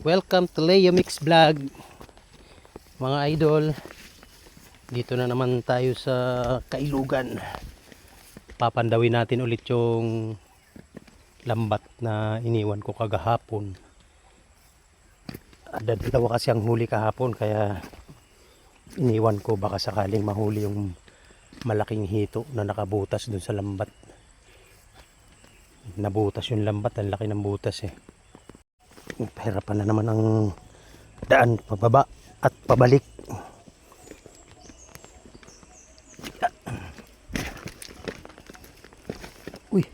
Welcome to Leo Mix Vlog, mga idol. Dito na naman tayo sa Kailugan. Papandawin natin ulit yung lambat na iniwan ko kagahapon. Dalawa kasi ang huli kahapon, kaya iniwan ko, baka sakaling mahuli yung malaking hito na nakabutas dun sa lambat. Nabutas yung lambat, ang laki ng butas eh. Pahirapan na naman ang daan pababa at pabalik. Uy,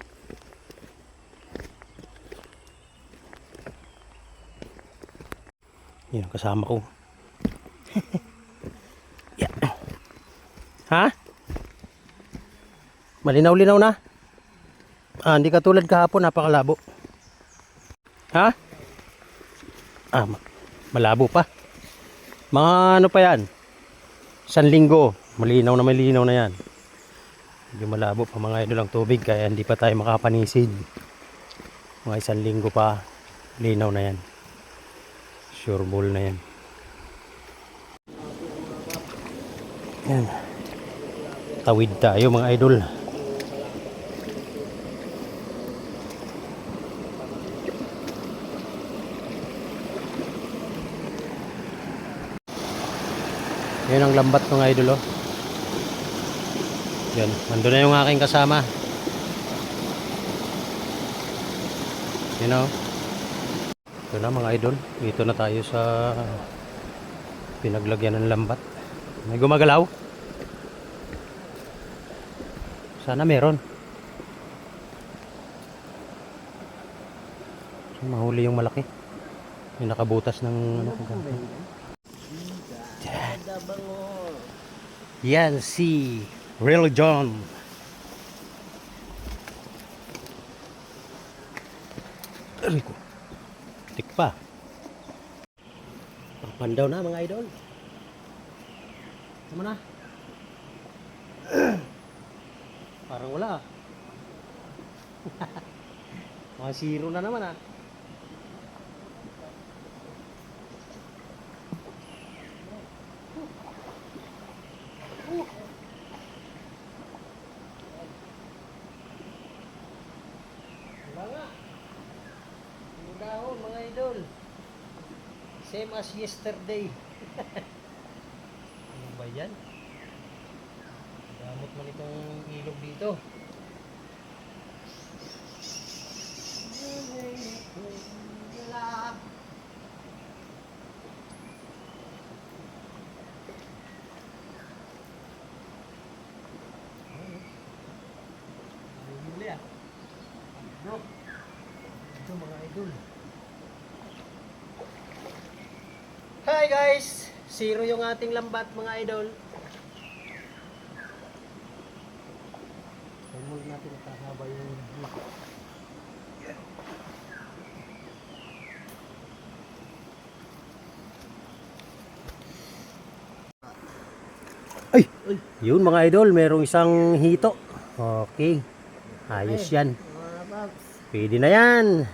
yan ang kasama ko. Yeah. Ha? Malinaw-linaw na? Hindi katulad kahapon, napakalabo. Ha? Malabo pa. Mga ano pa yan? 1 linggo. Malinaw na yan. Hindi malabo pa mga idol ang tubig, kaya hindi pa tayo makapanisid. Mga 1 linggo pa, linaw na yan. Sure ball na yan. Yan. Tawid tayo mga idol. Yan ang lambat mga idol, oh. Yan, nandun na yung aking kasama. You know. Ito na mga idol, dito na tayo sa pinaglagyan ng lambat. May gumagalaw. Sana meron. Mahuli yung malaki. Yung nakabutas ng ano ko. Yan si Real John. Rico. Tik pa. Papandaw na mga idol. Tama na. Parang wala. Mga 0 na naman ah. Dahon mga idol, same as yesterday. Ano ba yan? Gamot man itong ilog dito. Ito mga idol. Hi guys! 0 yung ating lambat mga idol. Muli natin nakahaba yung ay! Yun mga idol, merong isang hito. Okay. Ayos yan. Pwede na yan.